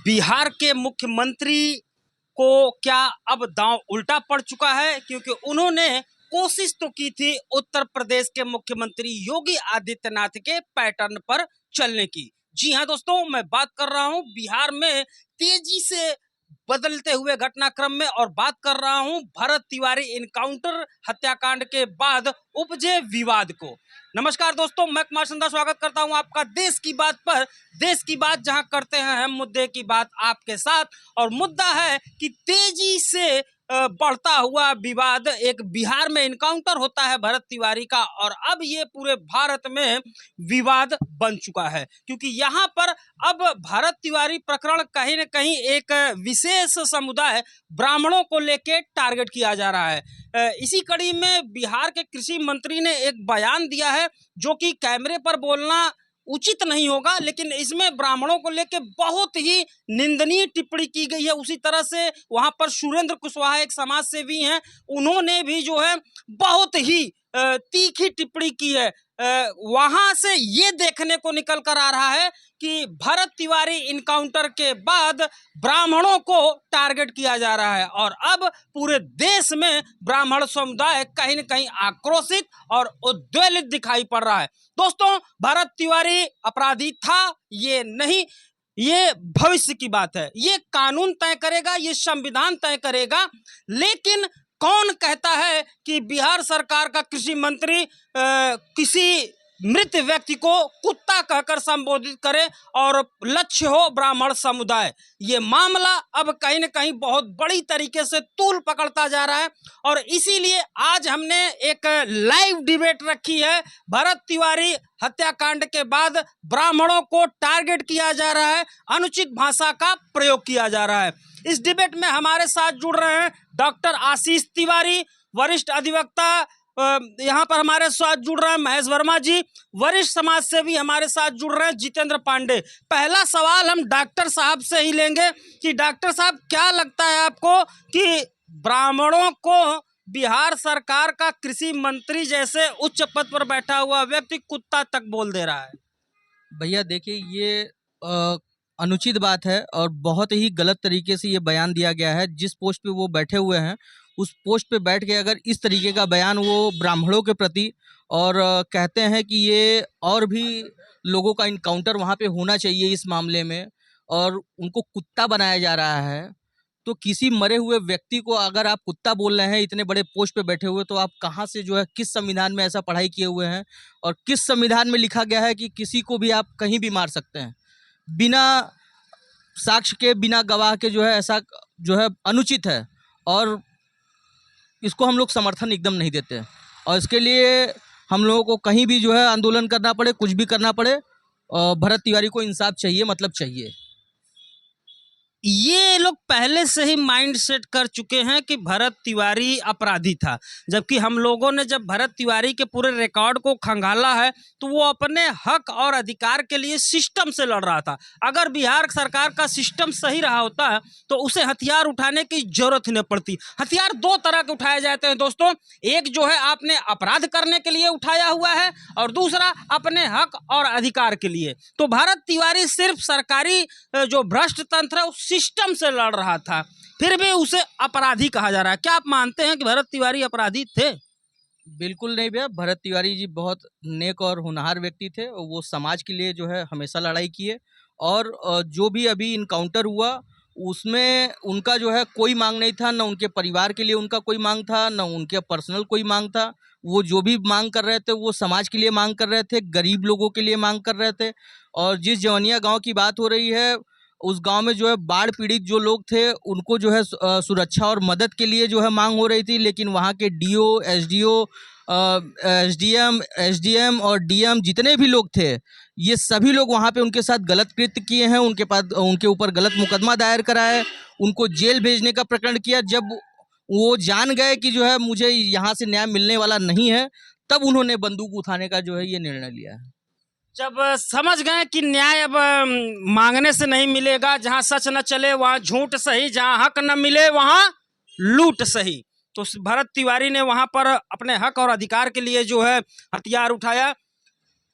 बिहार के मुख्यमंत्री को क्या अब दांव उल्टा पड़ चुका है, क्योंकि उन्होंने कोशिश तो की थी उत्तर प्रदेश के मुख्यमंत्री योगी आदित्यनाथ के पैटर्न पर चलने की। जी हां दोस्तों, मैं बात कर रहा हूं बिहार में तेजी से बदलते हुए घटनाक्रम में, और बात कर रहा हूं भरत तिवारी इनकाउंटर हत्याकांड के बाद उपजे विवाद को। नमस्कार दोस्तों, मैं कुमार संधा स्वागत करता हूं आपका देश की बात पर। देश की बात जहां करते हैं हम मुद्दे की बात आपके साथ, और मुद्दा है कि तेजी से बढ़ता हुआ विवाद, एक बिहार में इनकाउंटर होता है भरत तिवारी का, और अब ये पूरे भारत में विवाद बन चुका है, क्योंकि यहाँ पर अब भरत तिवारी प्रकरण कहीं न कहीं एक विशेष समुदाय ब्राह्मणों को लेके टारगेट किया जा रहा है। इसी कड़ी में बिहार के कृषि मंत्री ने एक बयान दिया है, जो कि कैमरे पर बोलना उचित नहीं होगा, लेकिन इसमें ब्राह्मणों को लेकर बहुत ही निंदनीय टिप्पणी की गई है। उसी तरह से वहां पर सुरेंद्र कुशवाहा एक समाज सेवी हैं, उन्होंने भी जो है बहुत ही तीखी टिप्पणी की है। वहां से ये देखने को निकल कर आ रहा है कि भरत तिवारी इनकाउंटर के बाद ब्राह्मणों को टारगेट किया जा रहा है, और अब पूरे देश में ब्राह्मण समुदाय कहीं न कहीं आक्रोशित और उद्वेलित दिखाई पड़ रहा है। दोस्तों, भरत तिवारी अपराधी था, ये नहीं, ये भविष्य की बात है, ये कानून तय करेगा, ये संविधान तय करेगा। लेकिन कौन कहता है कि बिहार सरकार का कृषि मंत्री किसी मृत व्यक्ति को कुत्ता कहकर संबोधित करे और लक्ष्य हो ब्राह्मण समुदाय? ये मामला अब कहीं न कहीं बहुत बड़ी तरीके से तूल पकड़ता जा रहा है, और इसीलिए आज हमने एक लाइव डिबेट रखी है। भरत तिवारी हत्याकांड के बाद ब्राह्मणों को टारगेट किया जा रहा है, अनुचित भाषा का प्रयोग किया जा रहा है। इस डिबेट में हमारे साथ जुड़ रहे हैं डॉक्टर आशीष तिवारी, वरिष्ठ अधिवक्ता, यहाँ पर हमारे साथ जुड़ रहे हैं महेश वर्मा जी, वरिष्ठ समाज सेवी हमारे साथ जुड़ रहे हैं जितेंद्र पांडे। पहला सवाल हम डॉक्टर साहब से ही लेंगे कि डॉक्टर साहब, क्या लगता है आपको कि ब्राह्मणों को बिहार सरकार का कृषि मंत्री जैसे उच्च पद पर बैठा हुआ व्यक्ति कुत्ता तक बोल दे रहा है? भैया देखिए, ये अनुचित बात है और बहुत ही गलत तरीके से ये बयान दिया गया है। जिस पोस्ट पे वो बैठे हुए हैं उस पोस्ट पे बैठ के अगर इस तरीके का बयान वो ब्राह्मणों के प्रति और कहते हैं कि ये और भी लोगों का इनकाउंटर वहाँ पे होना चाहिए इस मामले में, और उनको कुत्ता बनाया जा रहा है, तो किसी मरे हुए व्यक्ति को अगर आप कुत्ता बोल रहे हैं इतने बड़े पोस्ट पे बैठे हुए, तो आप कहाँ से जो है, किस संविधान में ऐसा पढ़ाई किए हुए हैं, और किस संविधान में लिखा गया है कि किसी को भी आप कहीं भी मार सकते हैं बिना साक्ष्य के, बिना गवाह के? जो है ऐसा जो है अनुचित है, और इसको हम लोग समर्थन एकदम नहीं देते। और इसके लिए हम लोगों को कहीं भी जो है आंदोलन करना पड़े, कुछ भी करना पड़े, भरत तिवारी को इंसाफ चाहिए, मतलब चाहिए। ये लोग पहले से ही माइंड सेट कर चुके हैं कि भरत तिवारी अपराधी था, जबकि हम लोगों ने जब भरत तिवारी के पूरे रिकॉर्ड को खंगाला है तो वो अपने हक और अधिकार के लिए सिस्टम से लड़ रहा था। अगर बिहार सरकार का सिस्टम सही रहा होता तो उसे हथियार उठाने की जरूरत ही नहीं पड़ती। हथियार दो तरह के उठाए जाते हैं दोस्तों, एक जो है आपने अपराध करने के लिए उठाया हुआ है, और दूसरा अपने हक और अधिकार के लिए। तो भरत तिवारी सिर्फ सरकारी जो भ्रष्ट तंत्र है सिस्टम से लड़ रहा था, फिर भी उसे अपराधी कहा जा रहा है। क्या आप मानते हैं कि भरत तिवारी अपराधी थे? बिल्कुल नहीं भैया, भरत तिवारी जी बहुत नेक और होनहार व्यक्ति थे, और वो समाज के लिए जो है हमेशा लड़ाई किए, और जो भी अभी इनकाउंटर हुआ उसमें उनका जो है कोई मांग नहीं था, ना उनके परिवार के लिए उनका कोई मांग था, ना उनके पर्सनल कोई मांग था। वो जो भी मांग कर रहे थे वो समाज के लिए मांग कर रहे थे, गरीब लोगों के लिए मांग कर रहे थे। और जिस जवनिया गांव की बात हो रही है, उस गांव में जो है बाढ़ पीड़ित जो लोग थे उनको जो है सुरक्षा और मदद के लिए जो है मांग हो रही थी, लेकिन वहाँ के डीओ, एसडीओ, एसडीएम और डीएम जितने भी लोग थे, ये सभी लोग वहाँ पे उनके साथ गलत कृत्य किए हैं, उनके ऊपर गलत मुकदमा दायर करा है, उनको जेल भेजने का प्रकरण किया। जब वो जान गए कि जो है मुझे यहाँ से न्याय मिलने वाला नहीं है, तब उन्होंने बंदूक उठाने का जो है ये निर्णय लिया है। जब समझ गए कि न्याय अब मांगने से नहीं मिलेगा, जहां सच न चले वहां झूठ सही, जहां हक न मिले वहां लूट सही, तो भरत तिवारी ने वहां पर अपने हक और अधिकार के लिए जो है हथियार उठाया।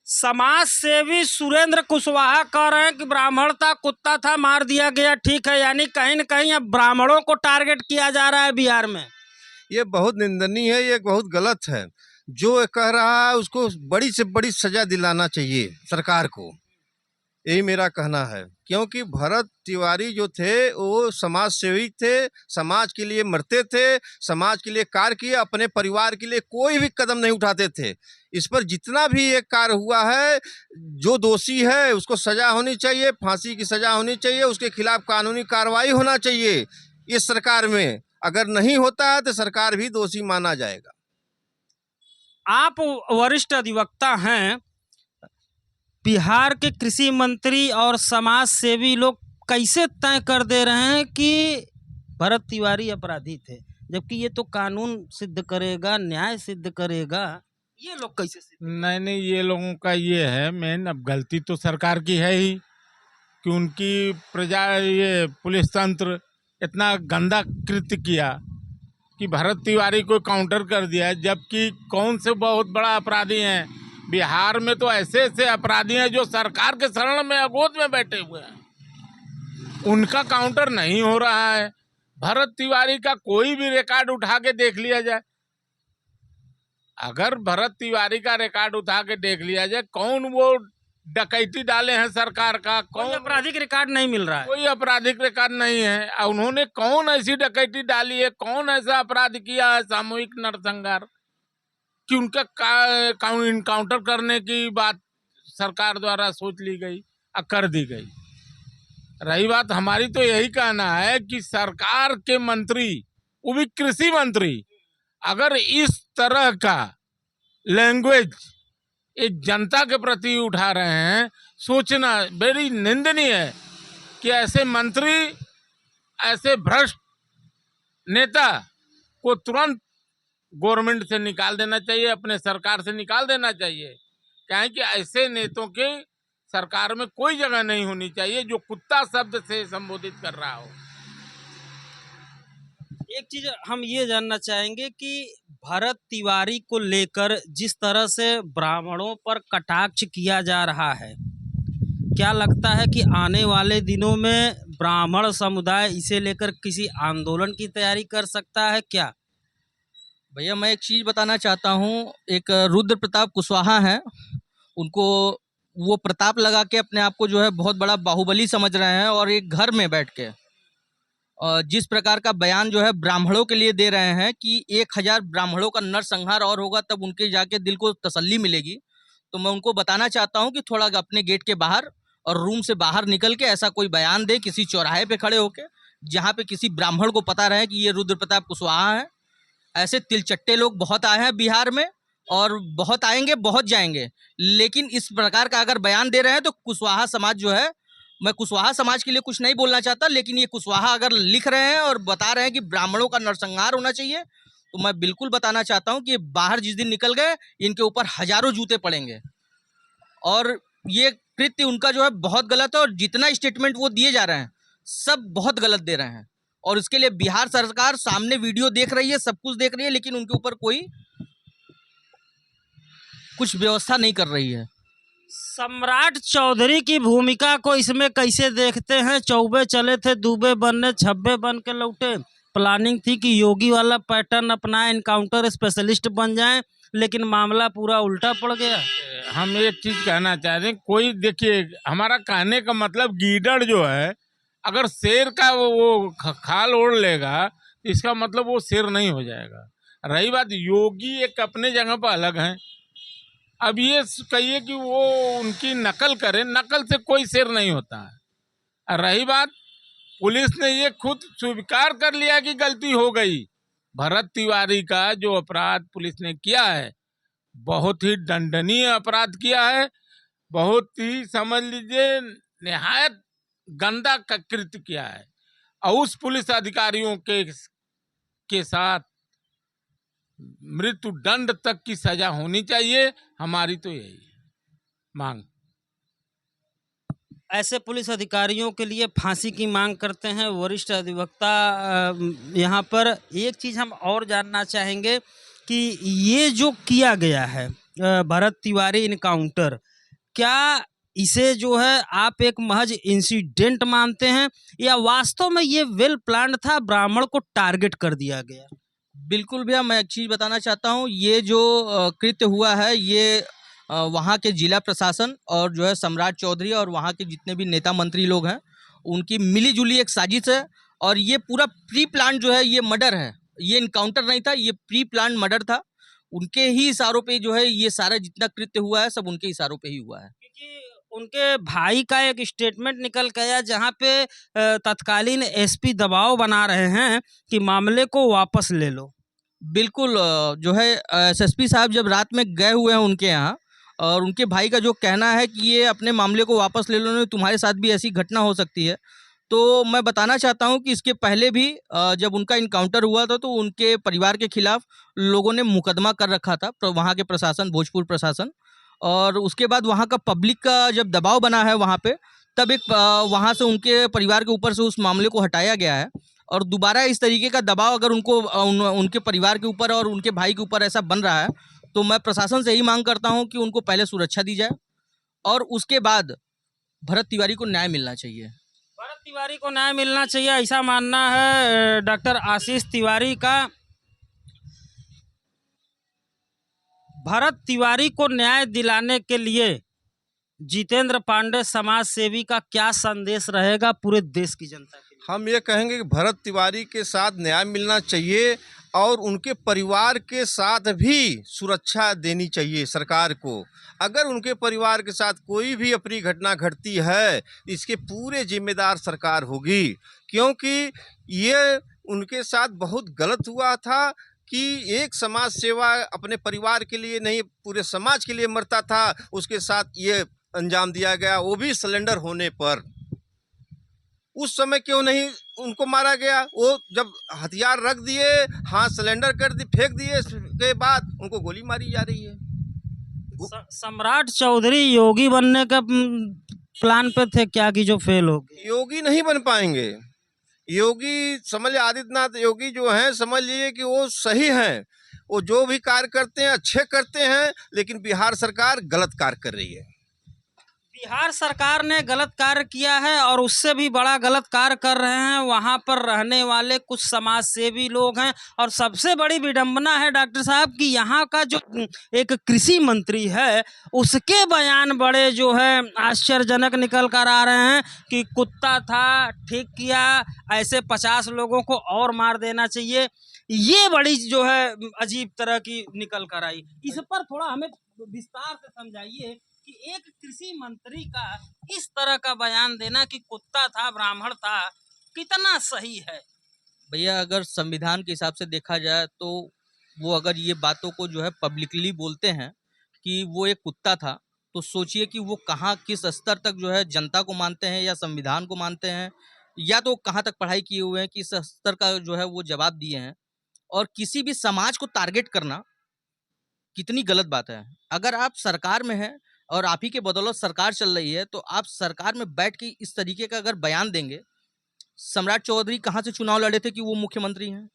समाज सेवी सुरेंद्र कुशवाहा कह रहे हैं कि ब्राह्मण था, कुत्ता था, मार दिया गया, ठीक है। यानी कहीं न कहीं अब ब्राह्मणों को टारगेट किया जा रहा है बिहार में। ये बहुत निंदनीय है, ये बहुत गलत है। जो कह रहा है उसको बड़ी से बड़ी सजा दिलाना चाहिए सरकार को, यही मेरा कहना है। क्योंकि भरत तिवारी जो थे वो समाज सेवी थे, समाज के लिए मरते थे, समाज के लिए कार्य किए, अपने परिवार के लिए कोई भी कदम नहीं उठाते थे। इस पर जितना भी ये कार्य हुआ है, जो दोषी है उसको सजा होनी चाहिए, फांसी की सजा होनी चाहिए, उसके खिलाफ कानूनी कार्रवाई होना चाहिए। इस सरकार में अगर नहीं होता है तो सरकार भी दोषी माना जाएगा। आप वरिष्ठ अधिवक्ता हैं, बिहार के कृषि मंत्री और समाज सेवी लोग कैसे तय कर दे रहे हैं कि भरत तिवारी अपराधी थे, जबकि ये तो कानून सिद्ध करेगा, न्याय सिद्ध करेगा। ये लोग कैसे सिद्ध? नहीं, ये लोगों का ये है मेन, अब गलती तो सरकार की है ही कि उनकी प्रजा ये पुलिस तंत्र इतना गंदा कृत्य किया कि भरत तिवारी को काउंटर कर दिया, जबकि कौन से बहुत बड़ा अपराधी हैं। बिहार में तो ऐसे ऐसे अपराधी हैं जो सरकार के शरण में अगोद में बैठे हुए हैं, उनका काउंटर नहीं हो रहा है। भरत तिवारी का कोई भी रिकॉर्ड उठा के देख लिया जाए, अगर भरत तिवारी का रिकॉर्ड उठा के देख लिया जाए, कौन वो डकैती डाले हैं सरकार का, कोई कौन आपराधिक रिकॉर्ड नहीं मिल रहा है। कोई आपराधिक रिकॉर्ड नहीं है। और उन्होंने कौन ऐसी डकैती डाली है, कौन ऐसा अपराध किया है, सामूहिक नरसंहार, कि उनका इनकाउंटर करने की बात सरकार द्वारा सोच ली गई और कर दी गई। रही बात हमारी, तो यही कहना है कि सरकार के मंत्री, वो भी कृषि मंत्री, अगर इस तरह का लैंग्वेज एक जनता के प्रति उठा रहे हैं, सोचना बड़ी निंदनीय है कि ऐसे मंत्री, ऐसे भ्रष्ट नेता को तुरंत गवर्नमेंट से निकाल देना चाहिए, अपने सरकार से निकाल देना चाहिए। क्या कि ऐसे नेताओं के सरकार में कोई जगह नहीं होनी चाहिए जो कुत्ता शब्द से संबोधित कर रहा हो। एक चीज हम ये जानना चाहेंगे कि भरत तिवारी को लेकर जिस तरह से ब्राह्मणों पर कटाक्ष किया जा रहा है, क्या लगता है कि आने वाले दिनों में ब्राह्मण समुदाय इसे लेकर किसी आंदोलन की तैयारी कर सकता है क्या? भैया मैं एक चीज़ बताना चाहता हूँ। एक रुद्र प्रताप कुशवाहा हैं, उनको वो प्रताप लगा के अपने आप को जो है बहुत बड़ा बाहुबली समझ रहे हैं, और एक घर में बैठ के जिस प्रकार का बयान जो है ब्राह्मणों के लिए दे रहे हैं कि 1000 ब्राह्मणों का नरसंहार और होगा तब उनके जाके दिल को तसल्ली मिलेगी, तो मैं उनको बताना चाहता हूं कि थोड़ा अपने गेट के बाहर और रूम से बाहर निकल के ऐसा कोई बयान दे, किसी चौराहे पे खड़े होके, जहां पे किसी ब्राह्मण को पता रहे कि ये रुद्र प्रताप कुशवाहा है। ऐसे तिलचट्टे लोग बहुत आए हैं बिहार में, और बहुत आएंगे, बहुत जाएंगे, लेकिन इस प्रकार का अगर बयान दे रहे हैं तो कुशवाहा समाज जो है, मैं कुशवाहा समाज के लिए कुछ नहीं बोलना चाहता, लेकिन ये कुशवाहा अगर लिख रहे हैं और बता रहे हैं कि ब्राह्मणों का नरसंहार होना चाहिए, तो मैं बिल्कुल बताना चाहता हूं कि बाहर जिस दिन निकल गए इनके ऊपर हजारों जूते पड़ेंगे। और ये कृत्य उनका जो है बहुत गलत है, और जितना स्टेटमेंट वो दिए जा रहे हैं सब बहुत गलत दे रहे हैं, और इसके लिए बिहार सरकार सामने वीडियो देख रही है, सब कुछ देख रही है, लेकिन उनके ऊपर कोई कुछ व्यवस्था नहीं कर रही है। सम्राट चौधरी की भूमिका को इसमें कैसे देखते हैं? चौबे चले थे दूबे बनने, छब्बे बन के लौटे। प्लानिंग थी कि योगी वाला पैटर्न अपनाए, इनकाउंटर स्पेशलिस्ट बन जाएं, लेकिन मामला पूरा उल्टा पड़ गया। हम एक चीज कहना चाह रहे हैं, कोई देखिए, हमारा कहने का मतलब गीदड़ जो है, अगर शेर का वो खाल ओढ़ लेगा तो इसका मतलब वो शेर नहीं हो जाएगा। रही बात, योगी एक अपने जगह पर अलग हैं। अब ये कहिए कि वो उनकी नकल करें, नकल से कोई शेर नहीं होता है। रही बात, पुलिस ने ये खुद स्वीकार कर लिया कि गलती हो गई। भरत तिवारी का जो अपराध पुलिस ने किया है, बहुत ही दंडनीय अपराध किया है, बहुत ही समझ लीजिए निहायत गंदा कृत्य किया है, और उस पुलिस अधिकारियों के साथ मृत्यु दंड तक की सजा होनी चाहिए। हमारी तो यही मांग। ऐसे पुलिस अधिकारियों के लिए फांसी की मांग करते हैं वरिष्ठ अधिवक्ता। यहाँ पर एक चीज़ हम और जानना चाहेंगे कि ये जो किया गया है भरत तिवारी इनकाउंटर, क्या इसे जो है आप एक महज इंसिडेंट मानते हैं या वास्तव में ये वेल प्लान्ड था, ब्राह्मण को टारगेट कर दिया गया? बिल्कुल भैया, मैं एक चीज़ बताना चाहता हूँ। ये जो कृत्य हुआ है, ये वहाँ के जिला प्रशासन और जो है सम्राट चौधरी और वहाँ के जितने भी नेता मंत्री लोग हैं, उनकी मिली-जुली एक साजिश है। और ये पूरा प्री प्लान जो है, ये मर्डर है। ये इनकाउंटर नहीं था, ये प्री प्लान मर्डर था। उनके ही इशारों पे जो है ये सारा जितना कृत्य हुआ है, सब उनके इशारों पे ही हुआ है। क्योंकि उनके भाई का एक स्टेटमेंट निकल के आया जहाँ पे तत्कालीन एसपी दबाव बना रहे हैं कि मामले को वापस ले लो। बिल्कुल, जो है एसएसपी साहब जब रात में गए हुए हैं उनके यहाँ, और उनके भाई का जो कहना है कि ये अपने मामले को वापस ले लो, नहीं तुम्हारे साथ भी ऐसी घटना हो सकती है। तो मैं बताना चाहता हूँ कि इसके पहले भी जब उनका इनकाउंटर हुआ था तो उनके परिवार के खिलाफ लोगों ने मुकदमा कर रखा था, वहाँ के प्रशासन, भोजपुर प्रशासन। और उसके बाद वहाँ का पब्लिक का जब दबाव बना है वहाँ पे, तब एक वहाँ से उनके परिवार के ऊपर से उस मामले को हटाया गया है। और दोबारा इस तरीके का दबाव अगर उनके परिवार के ऊपर और उनके भाई के ऊपर ऐसा बन रहा है, तो मैं प्रशासन से यही मांग करता हूं कि उनको पहले सुरक्षा दी जाए और उसके बाद भरत तिवारी को न्याय मिलना चाहिए। भरत तिवारी को न्याय मिलना चाहिए, ऐसा मानना है डॉक्टर आशीष तिवारी का। भरत तिवारी को न्याय दिलाने के लिए जितेंद्र पांडे समाज सेवी का क्या संदेश रहेगा पूरे देश की जनता के लिए? हम ये कहेंगे कि भरत तिवारी के साथ न्याय मिलना चाहिए और उनके परिवार के साथ भी सुरक्षा देनी चाहिए सरकार को। अगर उनके परिवार के साथ कोई भी अपनी घटना घटती है, इसके पूरे जिम्मेदार सरकार होगी, क्योंकि ये उनके साथ बहुत गलत हुआ था कि एक समाज सेवा अपने परिवार के लिए नहीं पूरे समाज के लिए मरता था, उसके साथ ये अंजाम दिया गया, वो भी सिलेंडर होने पर। उस समय क्यों नहीं उनको मारा गया? वो जब हथियार रख दिए, हाँ सिलेंडर कर दी, फेंक दिए, के बाद उनको गोली मारी जा रही है। सम्राट चौधरी योगी बनने का प्लान पे थे क्या कि जो फेल हो गए? योगी नहीं बन पाएंगे। योगी समझ आदित्यनाथ योगी जो हैं, समझ लीजिए कि वो सही हैं, वो जो भी कार्य करते हैं अच्छे करते हैं, लेकिन बिहार सरकार गलत कार्य कर रही है। बिहार सरकार ने गलत कार्य किया है और उससे भी बड़ा गलत कार्य कर रहे हैं वहाँ पर रहने वाले कुछ समाज सेवी लोग हैं। और सबसे बड़ी विडंबना है डॉक्टर साहब कि यहाँ का जो एक कृषि मंत्री है, उसके बयान बड़े जो है आश्चर्यजनक निकल कर आ रहे हैं कि कुत्ता था, ठीक किया, ऐसे 50 लोगों को और मार देना चाहिए। ये बड़ी जो है अजीब तरह की निकल कर आई। इस पर थोड़ा हमें विस्तार से समझाइए कि एक कृषि मंत्री का इस तरह का बयान देना कि कुत्ता था, ब्राह्मण था, कितना सही है? भैया, अगर संविधान के हिसाब से देखा जाए तो वो अगर ये बातों को जो है पब्लिकली बोलते हैं कि वो एक कुत्ता था, तो सोचिए कि वो कहाँ किस स्तर तक जो है जनता को मानते हैं या संविधान को मानते हैं, या तो कहाँ तक पढ़ाई किए हुए हैं कि इस स्तर का जो है वो जवाब दिए हैं। और किसी भी समाज को टारगेट करना कितनी गलत बात है। अगर आप सरकार में हैं और आप ही के बदौलत सरकार चल रही है, तो आप सरकार में बैठ के इस तरीके का अगर बयान देंगे। सम्राट चौधरी कहाँ से चुनाव लड़े थे कि वो मुख्यमंत्री हैं?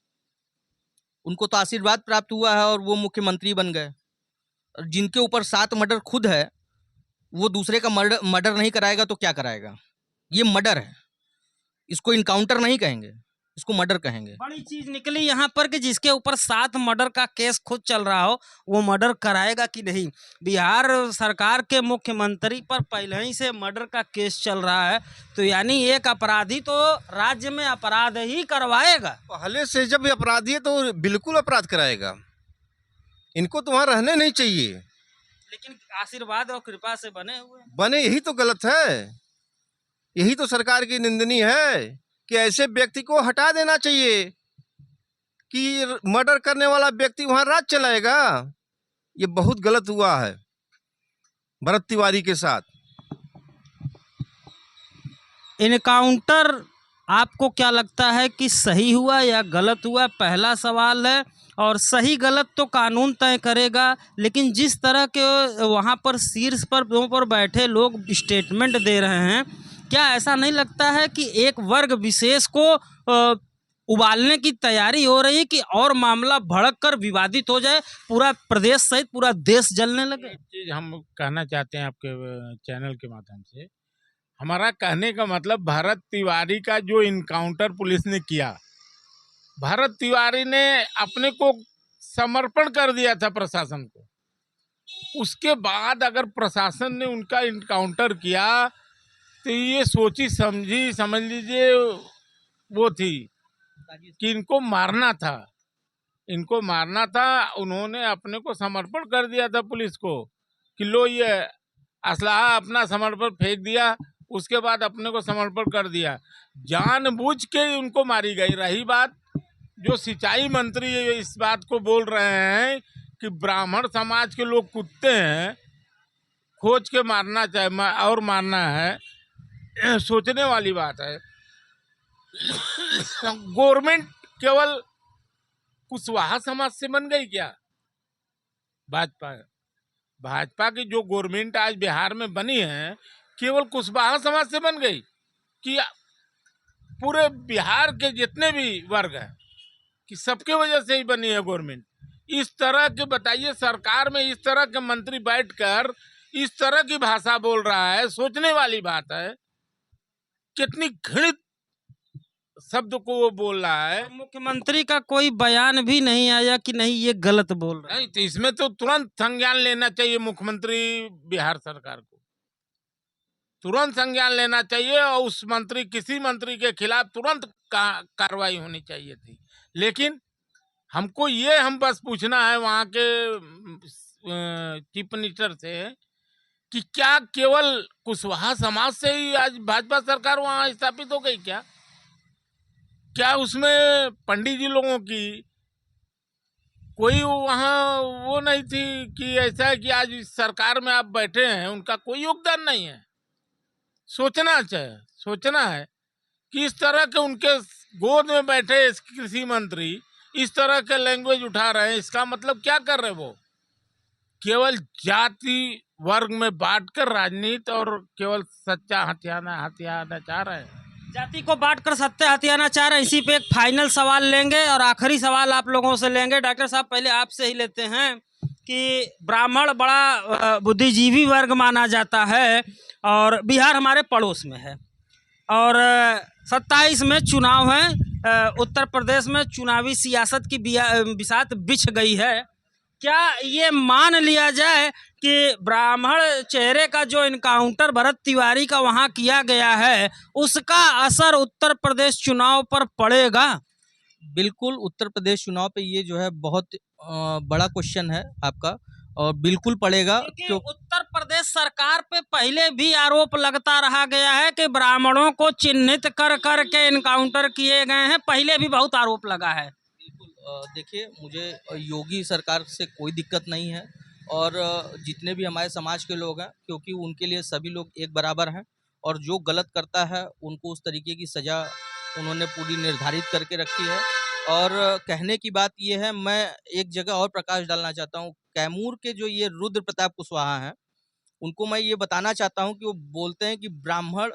उनको तो आशीर्वाद प्राप्त हुआ है और वो मुख्यमंत्री बन गए। और जिनके ऊपर 7 मर्डर खुद है, वो दूसरे का मर्डर नहीं कराएगा तो क्या कराएगा? ये मर्डर है, इसको इनकाउंटर नहीं कहेंगे, इसको मर्डर कहेंगे। बड़ी चीज निकली यहाँ पर कि जिसके ऊपर 7 मर्डर का केस खुद चल रहा हो, वो मर्डर कराएगा कि नहीं? बिहार सरकार के मुख्यमंत्री पर पहले ही से मर्डर का केस चल रहा है, तो यानी एक अपराधी तो राज्य में अपराध ही करवाएगा। पहले से जब ये अपराधी है तो बिल्कुल अपराध कराएगा। इनको तो वहाँ रहने नहीं चाहिए। लेकिन आशीर्वाद और कृपा से बने हुए बने, यही तो गलत है, यही तो सरकार की निंदनीय है कि ऐसे व्यक्ति को हटा देना चाहिए कि मर्डर करने वाला व्यक्ति वहां राज चलाएगा। ये बहुत गलत हुआ है भरत तिवारी के साथ। इनकाउंटर आपको क्या लगता है कि सही हुआ या गलत हुआ? पहला सवाल है। और सही गलत तो कानून तय करेगा, लेकिन जिस तरह के वहाँ पर शीर्ष पर बैठे लोग स्टेटमेंट दे रहे हैं, क्या ऐसा नहीं लगता है कि एक वर्ग विशेष को उबालने की तैयारी हो रही है कि और मामला भड़क कर विवादित हो जाए, पूरा प्रदेश सहित पूरा देश जलने लगे? एक चीज हम कहना चाहते हैं आपके चैनल के माध्यम से। हमारा कहने का मतलब, भरत तिवारी का जो इनकाउंटर पुलिस ने किया, भरत तिवारी ने अपने को समर्पण कर दिया था प्रशासन को। उसके बाद अगर प्रशासन ने उनका इनकाउंटर किया तो ये सोची समझी, समझ लीजिए वो थी कि इनको मारना था, इनको मारना था। उन्होंने अपने को समर्पण कर दिया था पुलिस को कि लो ये असलाहा अपना समर्पण फेंक दिया, उसके बाद अपने को समर्पण कर दिया। जानबूझ के उनको मारी गई। रही बात, जो सिंचाई मंत्री इस बात को बोल रहे हैं कि ब्राह्मण समाज के लोग कुत्ते हैं, खोज के मारना चाहे और मारना है, सोचने वाली बात है। गवर्नमेंट केवल कुशवाहा समाज से बन गई क्या? भाजपा की जो गवर्नमेंट आज बिहार में बनी है, केवल कुशवाहा समाज से बन गई कि पूरे बिहार के जितने भी वर्ग हैं कि सबके वजह से ही बनी है गवर्नमेंट? इस तरह के बताइए, सरकार में इस तरह के मंत्री बैठकर इस तरह की भाषा बोल रहा है, सोचने वाली बात है। कितनी घृणित शब्द को वो बोल रहा है। मुख्यमंत्री का कोई बयान भी नहीं आया कि नहीं ये गलत बोल रहा है? नहीं तो इसमें तो तुरंत संज्ञान लेना चाहिए मुख्यमंत्री बिहार सरकार को, तुरंत संज्ञान लेना चाहिए और उस मंत्री, किसी मंत्री के खिलाफ तुरंत कार्रवाई होनी चाहिए थी। लेकिन हमको ये हम बस पूछना है वहाँ के चीफ मिनिस्टर से कि क्या केवल कुशवाहा समाज से ही आज भाजपा सरकार वहाँ स्थापित हो गई क्या? क्या उसमें पंडित जी लोगों की कोई वहाँ वो नहीं थी कि ऐसा है कि आज इस सरकार में आप बैठे हैं, उनका कोई योगदान नहीं है? सोचना चाहिए, सोचना है कि इस तरह के उनके गोद में बैठे कृषि मंत्री इस तरह के लैंग्वेज उठा रहे हैं, इसका मतलब क्या कर रहे हैं? वो केवल जाति वर्ग में बांटकर राजनीति और केवल सच्चा हथियाना चाह रहे हैं। जाति को बांटकर सत्य हथियाना चाह रहे हैं। इसी पे एक फाइनल सवाल लेंगे और आखिरी सवाल आप लोगों से लेंगे। डॉक्टर साहब, पहले आपसे ही लेते हैं कि ब्राह्मण बड़ा बुद्धिजीवी वर्ग माना जाता है और बिहार हमारे पड़ोस में है और 27 में चुनाव है। उत्तर प्रदेश में चुनावी सियासत की बिसात बिछ गई है। क्या ये मान लिया जाए कि ब्राह्मण चेहरे का जो इनकाउंटर भरत तिवारी का वहां किया गया है, उसका असर उत्तर प्रदेश चुनाव पर पड़ेगा? बिल्कुल, उत्तर प्रदेश चुनाव पे ये जो है बहुत बड़ा क्वेश्चन है आपका, और बिल्कुल पड़ेगा। क्योंकि उत्तर प्रदेश सरकार पे पहले भी आरोप लगता रहा गया है कि ब्राह्मणों को चिन्हित कर कर के इनकाउंटर किए गए हैं। पहले भी बहुत आरोप लगा है। देखिए, मुझे योगी सरकार से कोई दिक्कत नहीं है और जितने भी हमारे समाज के लोग हैं, क्योंकि उनके लिए सभी लोग एक बराबर हैं और जो गलत करता है उनको उस तरीके की सज़ा उन्होंने पूरी निर्धारित करके रखी है। और कहने की बात ये है, मैं एक जगह और प्रकाश डालना चाहता हूँ। कैमूर के जो ये रुद्र प्रताप कुशवाहा हैं, उनको मैं ये बताना चाहता हूँ कि वो बोलते हैं कि ब्राह्मण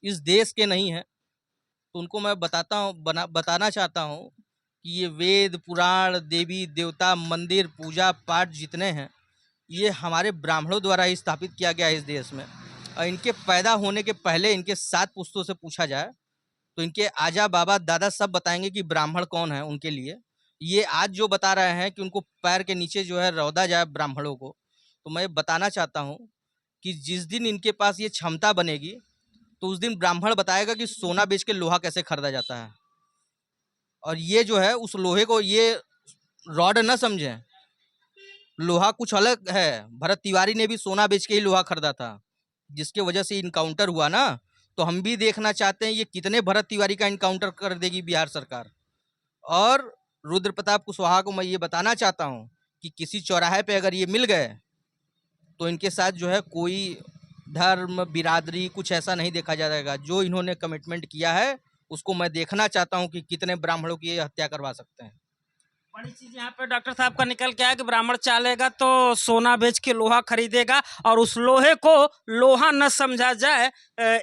इस देश के नहीं हैं। तो उनको मैं बताना चाहता हूँ कि ये वेद पुराण, देवी देवता, मंदिर, पूजा पाठ जितने हैं, ये हमारे ब्राह्मणों द्वारा ही स्थापित किया गया है इस देश में। और इनके पैदा होने के पहले इनके 7 पुश्तों से पूछा जाए तो इनके आजा बाबा दादा सब बताएंगे कि ब्राह्मण कौन है उनके लिए। ये आज जो बता रहे हैं कि उनको पैर के नीचे जो है रौदा जाए ब्राह्मणों को, तो मैं बताना चाहता हूँ कि जिस दिन इनके पास ये क्षमता बनेगी तो उस दिन ब्राह्मण बताएगा कि सोना बेच के लोहा कैसे खरीदा जाता है। और ये जो है उस लोहे को ये रॉड न समझें, लोहा कुछ अलग है। भरत तिवारी ने भी सोना बेच के ही लोहा खरीदा था, जिसके वजह से इनकाउंटर हुआ ना। तो हम भी देखना चाहते हैं ये कितने भरत तिवारी का इनकाउंटर कर देगी बिहार सरकार। और रुद्र प्रताप कुशवाहा को मैं ये बताना चाहता हूँ कि किसी चौराहे पे अगर ये मिल गए तो इनके साथ जो है कोई धर्म बिरादरी कुछ ऐसा नहीं देखा जाएगा। जो इन्होंने कमिटमेंट किया है उसको मैं देखना चाहता हूं कि कितने ब्राह्मणों की ये हत्या करवा सकते हैं। बड़ी चीज यहाँ पे डॉक्टर साहब का निकल के आया कि ब्राह्मण चालेगा तो सोना बेच के लोहा खरीदेगा और उस लोहे को लोहा न समझा जाए।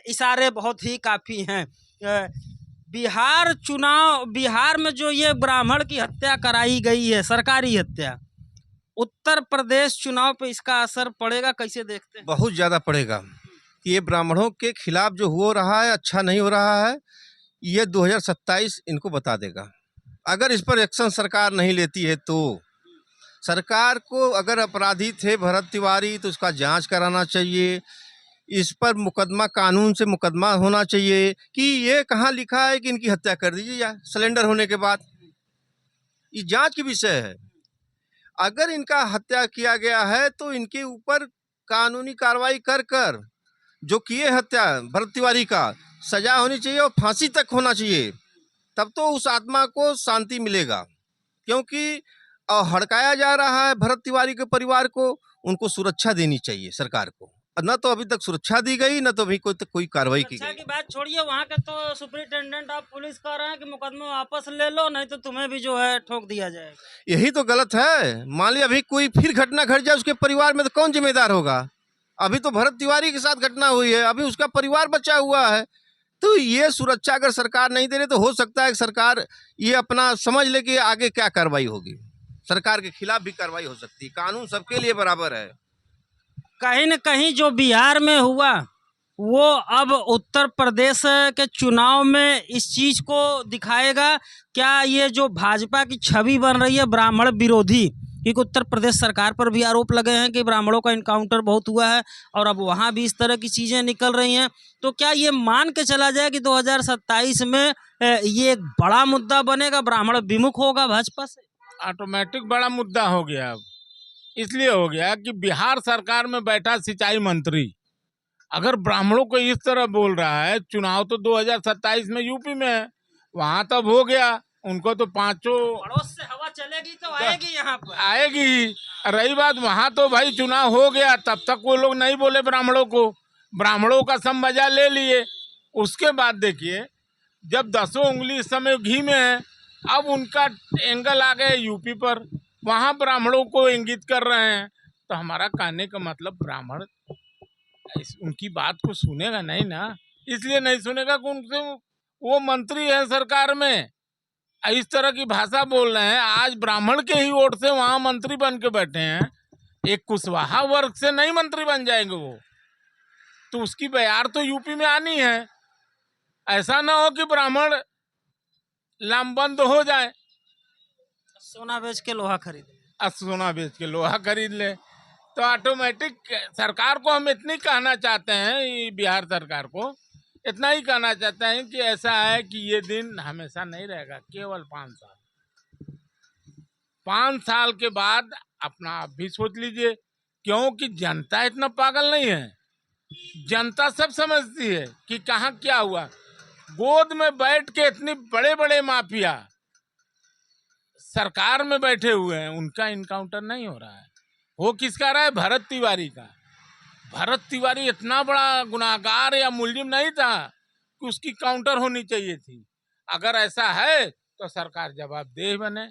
इशारे बहुत ही काफी हैं। बिहार में जो ये ब्राह्मण की हत्या कराई गई है, सरकारी हत्या, उत्तर प्रदेश चुनाव पे इसका असर पड़ेगा, कैसे देखते हैं? बहुत ज़्यादा पड़ेगा। ये ब्राह्मणों के खिलाफ जो हो रहा है अच्छा नहीं हो रहा है, ये 2027 इनको बता देगा। अगर इस पर एक्शन सरकार नहीं लेती है तो सरकार को, अगर अपराधी थे भरत तिवारी तो उसका जांच कराना चाहिए, इस पर मुकदमा, कानून से मुकदमा होना चाहिए कि ये कहाँ लिखा है कि इनकी हत्या कर दीजिए या सिलेंडर होने के बाद। ये जांच की विषय है। अगर इनका हत्या किया गया है तो इनके ऊपर कानूनी कार्रवाई कर कर जो किए हत्या भरत तिवारी का सजा होनी चाहिए और फांसी तक होना चाहिए, तब तो उस आत्मा को शांति मिलेगा। क्योंकि हड़काया जा रहा है भरत तिवारी के परिवार को, उनको सुरक्षा देनी चाहिए सरकार को। न तो अभी तक सुरक्षा दी गई, न तो अभी कोई कार्रवाई की अच्छा गई। की बात छोड़िए, वहाँ के तो सुपरिटेंडेंट ऑफ पुलिस कह रहे हैं कि मुकदमा वापस ले लो, नहीं तो तुम्हें भी जो है ठोक दिया जाएगा। यही तो गलत है। मान लिया अभी कोई फिर घटना घट जाए उसके परिवार में, तो कौन जिम्मेदार होगा? अभी तो भरत तिवारी के साथ घटना हुई है, अभी उसका परिवार बचा हुआ है। तो ये सुरक्षा अगर सरकार नहीं दे रही तो हो सकता है कि सरकार ये अपना समझ ले कि आगे क्या कार्रवाई होगी। सरकार के खिलाफ भी कार्रवाई हो सकती है। कानून सबके लिए बराबर है। कहीं न कहीं जो बिहार में हुआ वो अब उत्तर प्रदेश के चुनाव में इस चीज को दिखाएगा। क्या ये जो भाजपा की छवि बन रही है ब्राह्मण विरोधी, क्योंकि उत्तर प्रदेश सरकार पर भी आरोप लगे हैं कि ब्राह्मणों का इनकाउंटर बहुत हुआ है और अब वहाँ भी इस तरह की चीज़ें निकल रही हैं, तो क्या ये मान के चला जाए कि 2027 में ये एक बड़ा मुद्दा बनेगा, ब्राह्मण विमुख होगा भाजपा से? ऑटोमेटिक बड़ा मुद्दा हो गया। अब इसलिए हो गया कि बिहार सरकार में बैठा सिंचाई मंत्री अगर ब्राह्मणों को इस तरह बोल रहा है, चुनाव तो 2027 में यूपी में है, वहां तब हो गया, उनको तो पांचों पड़ोस से हवा चलेगी तो आएगी यहाँ पर, आएगी। रही बात वहां तो भाई चुनाव हो गया, तब तक वो लोग नहीं बोले ब्राह्मणों को, ब्राह्मणों का सब मजा ले लिए। उसके बाद देखिए जब 10 उंगली इस समय घी में है, अब उनका एंगल आ गया यूपी पर, वहां ब्राह्मणों को इंगित कर रहे हैं। तो हमारा कहने का मतलब ब्राह्मण उनकी बात को सुनेगा नहीं ना, इसलिए नहीं सुनेगा कि उनसे वो मंत्री है सरकार में, इस तरह की भाषा बोल रहे हैं। आज ब्राह्मण के ही वोट से वहां मंत्री बन के बैठे हैं, एक कुशवाहा वर्ग से नहीं मंत्री बन जाएंगे वो, तो उसकी बयार तो यूपी में आनी है। ऐसा ना हो कि ब्राह्मण लामबंद हो जाए, सोना बेच के लोहा खरीदे। सोना बेच के लोहा खरीद ले, तो ऑटोमेटिक सरकार को हम इतनी कहना चाहते हैं, बिहार सरकार को इतना ही कहना चाहते हैं कि ऐसा है कि ये दिन हमेशा नहीं रहेगा, केवल 5 साल। 5 साल के बाद अपना आप भी सोच लीजिए, क्योंकि जनता इतना पागल नहीं है। जनता सब समझती है कि कहाँ क्या हुआ। गोद में बैठ के इतने बड़े बड़े माफिया सरकार में बैठे हुए हैं, उनका इनकाउंटर नहीं हो रहा है। वो किसका रहा है? भरत तिवारी का। भरत तिवारी इतना बड़ा गुनाहगार या मुलजिम नहीं था कि उसकी काउंटर होनी चाहिए थी। अगर ऐसा है तो सरकार जवाबदेह बने।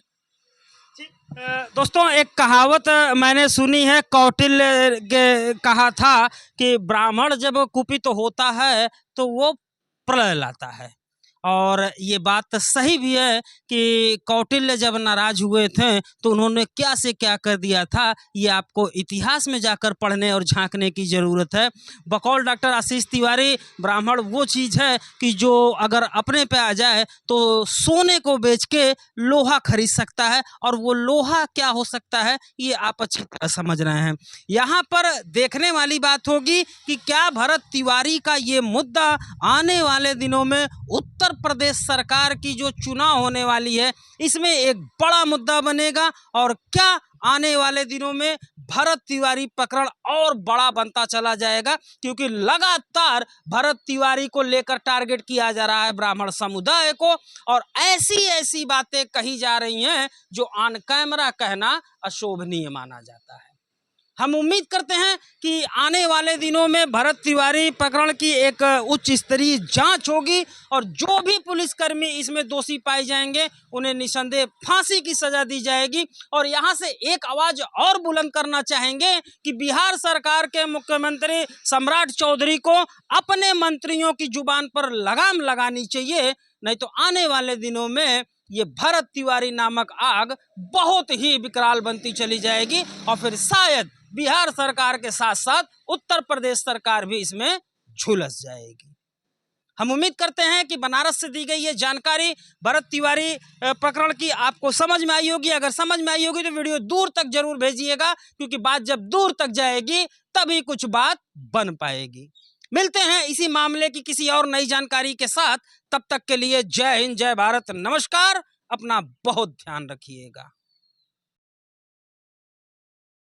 दोस्तों, एक कहावत मैंने सुनी है, कौटिल्य के कहा था कि ब्राह्मण जब कुपित होता है तो वो प्रलय लाता है, और ये बात सही भी है कि कौटिल्य जब नाराज हुए थे तो उन्होंने क्या से क्या कर दिया था, ये आपको इतिहास में जाकर पढ़ने और झांकने की ज़रूरत है। बकौल डॉक्टर आशीष तिवारी, ब्राह्मण वो चीज़ है कि जो अगर अपने पे आ जाए तो सोने को बेच के लोहा खरीद सकता है, और वो लोहा क्या हो सकता है ये आप अच्छी तरह समझ रहे हैं। यहाँ पर देखने वाली बात होगी कि क्या भरत तिवारी का ये मुद्दा आने वाले दिनों में उत्तर प्रदेश सरकार की जो चुनाव होने वाली है इसमें एक बड़ा मुद्दा बनेगा, और क्या आने वाले दिनों में भरत तिवारी प्रकरण और बड़ा बनता चला जाएगा, क्योंकि लगातार भरत तिवारी को लेकर टारगेट किया जा रहा है ब्राह्मण समुदाय को, और ऐसी ऐसी बातें कही जा रही हैं जो ऑन कैमरा कहना अशोभनीय माना जाता है। हम उम्मीद करते हैं कि आने वाले दिनों में भरत तिवारी प्रकरण की एक उच्च स्तरीय जांच होगी और जो भी पुलिसकर्मी इसमें दोषी पाए जाएंगे उन्हें निसंदेह फांसी की सजा दी जाएगी। और यहां से एक आवाज और बुलंद करना चाहेंगे कि बिहार सरकार के मुख्यमंत्री सम्राट चौधरी को अपने मंत्रियों की जुबान पर लगाम लगानी चाहिए, नहीं तो आने वाले दिनों में ये भरत तिवारी नामक आग बहुत ही विकराल बनती चली जाएगी और फिर शायद बिहार सरकार के साथ साथ उत्तर प्रदेश सरकार भी इसमें झुलस जाएगी। हम उम्मीद करते हैं कि बनारस से दी गई ये जानकारी भरत तिवारी प्रकरण की आपको समझ में आई होगी। अगर समझ में आई होगी तो वीडियो दूर तक जरूर भेजिएगा, क्योंकि बात जब दूर तक जाएगी तभी कुछ बात बन पाएगी। मिलते हैं इसी मामले की किसी और नई जानकारी के साथ। तब तक के लिए जय हिंद, जय भारत, नमस्कार। अपना बहुत ध्यान रखिएगा।